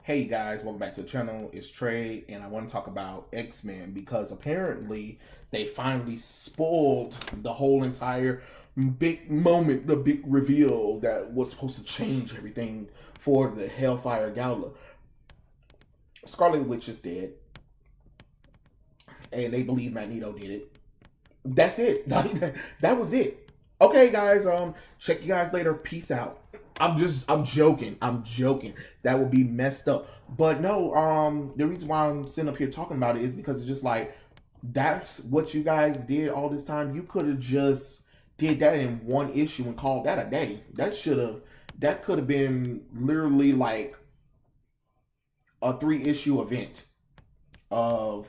Hey guys, welcome back to the channel. It's Trey, and I want to talk about X-Men because apparently they finally spoiled the whole entire big moment, the big reveal that was supposed to change everything for the Hellfire Gala. Scarlet Witch is dead, and they believe Magneto did it. That's it. That was it. Okay, guys. Check you guys later. Peace out. I'm joking. I'm joking. That would be messed up. But no, the reason why I'm sitting up here talking about it is because it's just like that's what you guys did all this time. You could have just did that in one issue and called that a day. That could have been literally like a 3 issue event of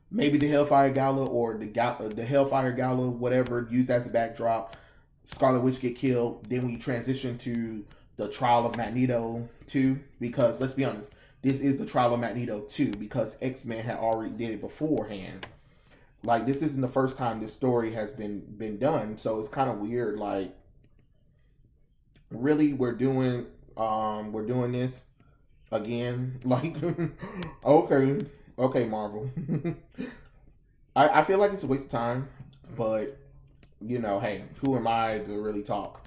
maybe the Hellfire Gala or the Hellfire Gala, whatever, used as a backdrop. Scarlet Witch get killed. Then we transition to the trial of Magneto 2, because let's be honest, this is the trial of Magneto 2 because X-Men had already did it beforehand. Like this isn't the first time this story has been done, so it's kind of weird. Like really, we're doing this again. Like okay, okay, Marvel. I feel like it's a waste of time, but hey, who am I to really talk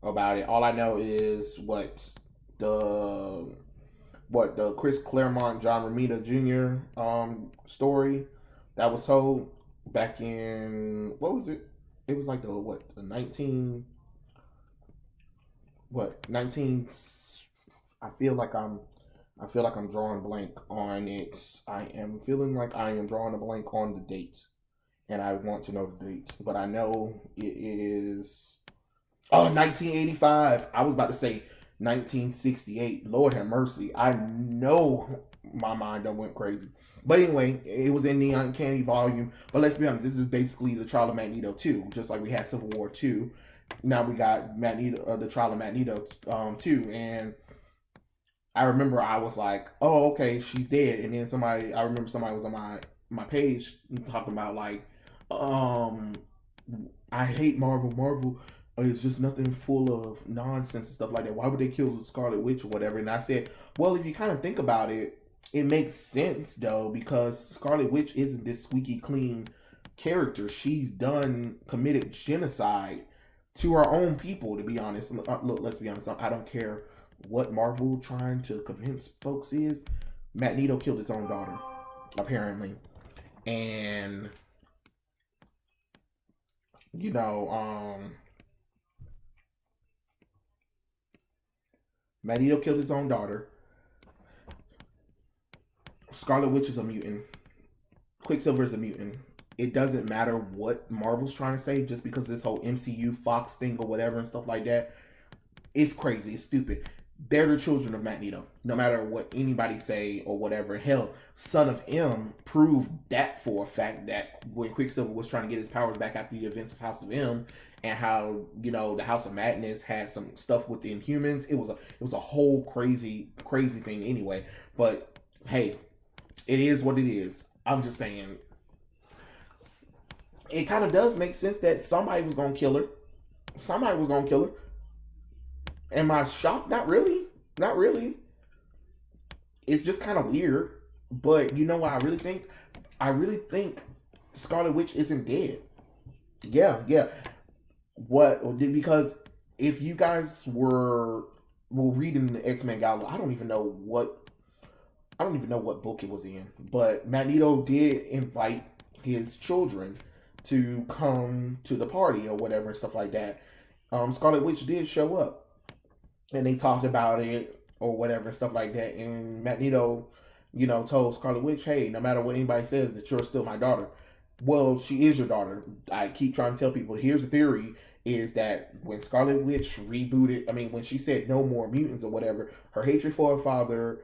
about it? All I know is the the Chris Claremont, John Romita Jr. Story that was told back in what was it? It was like the 19. I feel like I'm drawing blank on it. I am feeling like I am drawing a blank on the date, and I want to know the date, but I know it is 1985. I was about to say 1968. Lord have mercy. I know my mind done went crazy. But anyway, it was in the Uncanny volume. But let's be honest, this is basically the trial of Magneto 2. Just like we had Civil War 2. Now we got Magneto, the trial of Magneto 2. And I remember I was like, oh, okay, she's dead. And then I remember somebody was on my page talking about like, um, I hate Marvel. Marvel is just nothing full of nonsense and stuff like that. Why would they kill the Scarlet Witch or whatever? And I said, well, if you kind of think about it, it makes sense though because Scarlet Witch isn't this squeaky clean character. She's committed genocide to her own people. To be honest, look, let's be honest. I don't care what Marvel trying to convince folks is. Magneto killed his own daughter, apparently, and you know, Magneto killed his own daughter. Scarlet Witch is a mutant. Quicksilver is a mutant. It doesn't matter what Marvel's trying to say, just because this whole MCU Fox thing or whatever and stuff like that. It's crazy. It's stupid. They're the children of Magneto. No matter what anybody say or whatever. Hell, Son of M proved that for a fact that when Quicksilver was trying to get his powers back after the events of House of M, and how the House of Madness had some stuff with the Inhumans. It was a whole crazy thing anyway. But hey, it is what it is. I'm just saying, it kind of does make sense that somebody was gonna kill her. Somebody was gonna kill her. Am I shocked? Not really. Not really. It's just kind of weird. But you know what I really think? I really think Scarlet Witch isn't dead. Yeah, yeah. What? Because if you guys were reading the X-Men Gala, I don't even know what book it was in, but Magneto did invite his children to come to the party or whatever and stuff like that. Scarlet Witch did show up, and they talked about it or whatever and stuff like that. And Magneto, told Scarlet Witch, "Hey, no matter what anybody says, that you're still my daughter." Well, she is your daughter. I keep trying to tell people. Here's the theory: is that when Scarlet Witch rebooted, I mean, when she said no more mutants or whatever, her hatred for her father,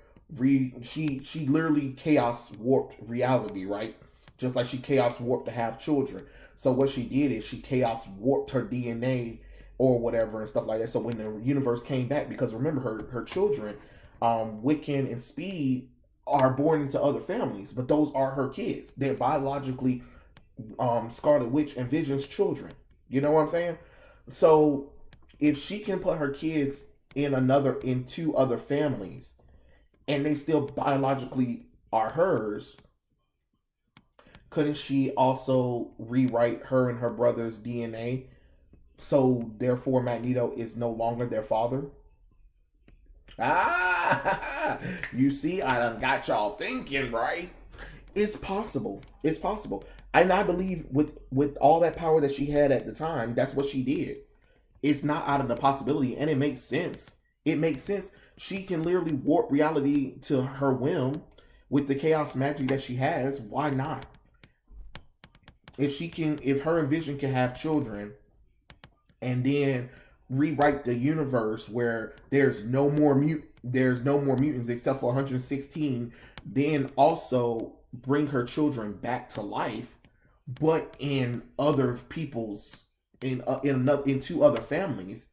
she literally chaos warped reality, right? Just like she chaos warped to have children. So what she did is she chaos warped her DNA or whatever and stuff like that. So when the universe came back, because remember her children, Wiccan and Speed are born into other families, but those are her kids. They're biologically Scarlet Witch and Vision's children. You know what I'm saying? So if she can put her kids in two other families, and they still biologically are hers, couldn't she also rewrite her and her brother's DNA, so therefore Magneto is no longer their father? Ah, you see, I done got y'all thinking, right? It's possible. It's possible. And I believe with all that power that she had at the time, that's what she did. It's not out of the possibility, and it makes sense. It makes sense. She can literally warp reality to her whim with the chaos magic that she has. Why not? If she can, if her and Vision can have children, and then rewrite the universe where there's no more mutants except for 116, then also bring her children back to life, but in other people's in two other families,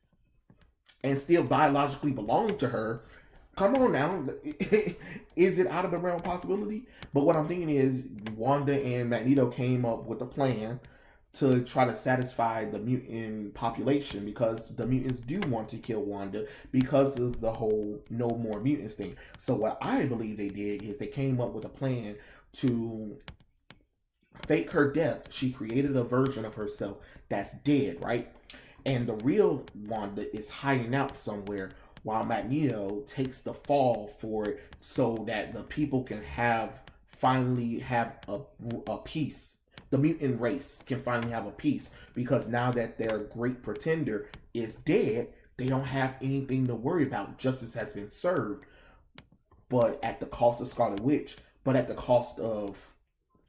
and still biologically belong to her. Come on now, is it out of the realm of possibility? But what I'm thinking is Wanda and Magneto came up with a plan to try to satisfy the mutant population, because the mutants do want to kill Wanda because of the whole no more mutants thing. So what I believe they did is they came up with a plan to fake her death. She created a version of herself that's dead, right? And the real Wanda is hiding out somewhere while Magneto takes the fall for it, so that the people can finally have a peace. The mutant race can finally have a peace, because now that their great pretender is dead, they don't have anything to worry about. Justice has been served, but at the cost of Scarlet Witch, but at the cost of,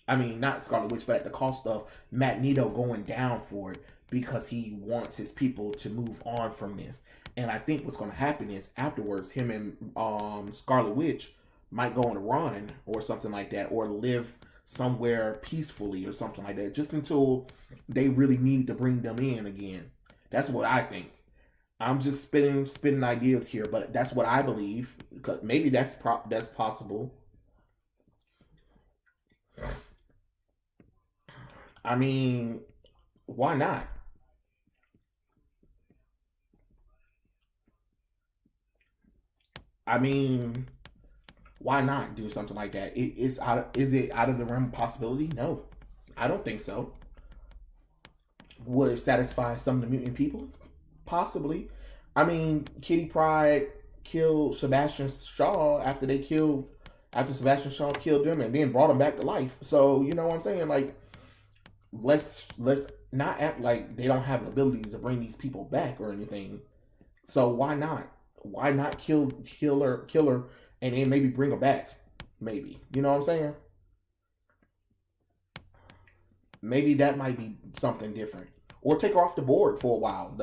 I mean, not Scarlet Witch, but at the cost of Magneto going down for it, because he wants his people to move on from this. And I think what's going to happen is afterwards, him and Scarlet Witch might go on a run or something like that, or live somewhere peacefully or something like that, just until they really need to bring them in again. That's what I think. I'm just spitting ideas here, but that's what I believe. Because maybe that's possible. I mean, why not? I mean, why not do something like that? Is it out of the realm of possibility? No, I don't think so. Would it satisfy some of the mutant people? Possibly. I mean, Kitty Pryde killed Sebastian Shaw after Sebastian Shaw killed them and then brought him back to life. So you know what I'm saying? Like, let's not act like they don't have the abilities to bring these people back or anything. So why not? Why not kill her, and then maybe bring her back? Maybe, you know what I'm saying? Maybe that might be something different, or take her off the board for a while.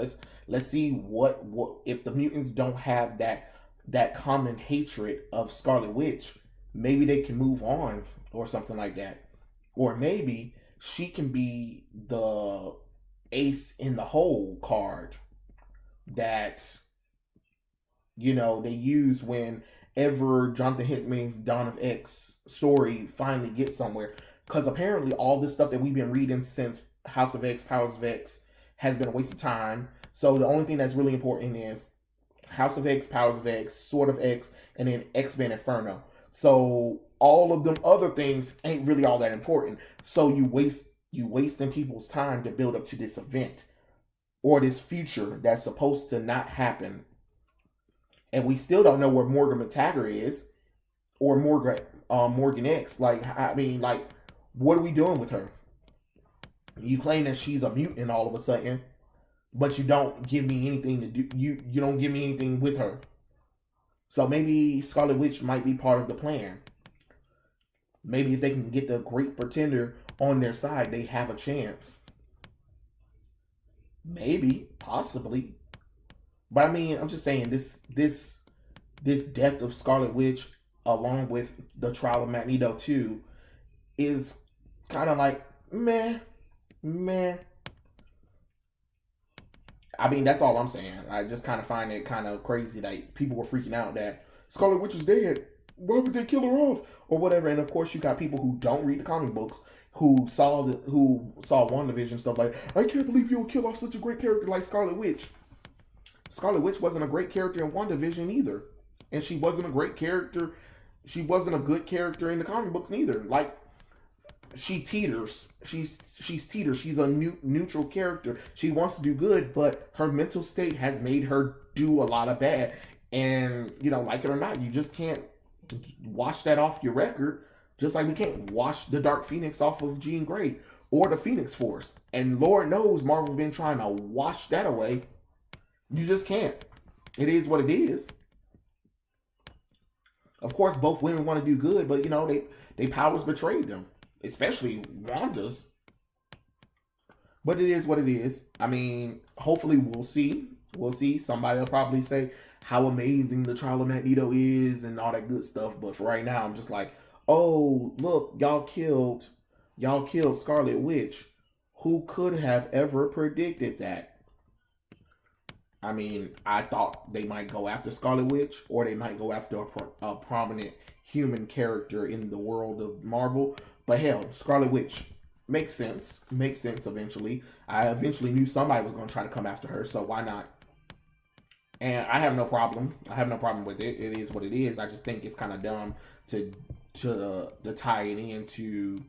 Let's see what if the mutants don't have that common hatred of Scarlet Witch. Maybe they can move on or something like that, or maybe she can be the ace in the hole card that they use whenever Jonathan Hickman's Dawn of X story finally gets somewhere. Because apparently all this stuff that we've been reading since House of X, Powers of X, has been a waste of time. So the only thing that's really important is House of X, Powers of X, Sword of X, and then X-Men Inferno. So all of them other things ain't really all that important. So you wasting people's time to build up to this event or this future that's supposed to not happen. And we still don't know where Morgan McTaggart is, or Morgan X. Like, I mean, like, what are we doing with her? You claim that she's a mutant all of a sudden, but you don't give me anything to do. You don't give me anything with her. So maybe Scarlet Witch might be part of the plan. Maybe if they can get the Great Pretender on their side, they have a chance. Maybe, possibly. But I mean, I'm just saying this death of Scarlet Witch, along with the trial of Magneto 2, is kind of like meh, meh. I mean, that's all I'm saying. I just kind of find it kind of crazy that people were freaking out that Scarlet Witch is dead. Why would they kill her off or whatever? And of course, you got people who don't read the comic books who saw WandaVision stuff like, I can't believe you would kill off such a great character like Scarlet Witch. Scarlet Witch wasn't a great character in WandaVision either, and she wasn't a great character She wasn't a good character in the comic books neither. Like, she teeters. She's teeters. She's a neutral character. She wants to do good, but her mental state has made her do a lot of bad. And like it or not, you just can't wash that off your record. Just like we can't wash the Dark Phoenix off of Jean Grey or the Phoenix Force. And Lord knows Marvel's been trying to wash that away. You just can't. It is what it is. Of course, both women want to do good, but they powers betrayed them, especially Wanda's. But it is what it is. I mean, hopefully we'll see. We'll see. Somebody will probably say how amazing the trial of Magneto is and all that good stuff. But for right now, I'm just like, oh, look, y'all killed Scarlet Witch. Who could have ever predicted that? I mean, I thought they might go after Scarlet Witch, or they might go after a prominent human character in the world of Marvel. But hell, Scarlet Witch makes sense. Makes sense eventually. I eventually knew somebody was going to try to come after her, so why not? And I have no problem. I have no problem with it. It is what it is. I just think it's kind of dumb to tie it into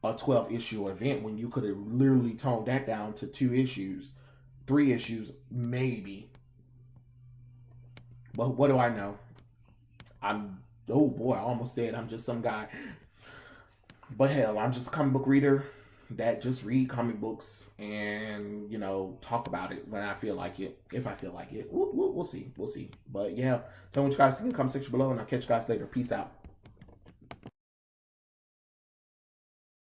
a 12-issue event when you could have literally toned that down to 2 issues, 3 issues, maybe. But what do I know? Oh boy, I almost said I'm just some guy. But hell, I'm just a comic book reader that just read comic books and talk about it when I feel like it. If I feel like it, we'll see. We'll see. But yeah, tell me what you guys think in the comment section below, and I'll catch you guys later. Peace out.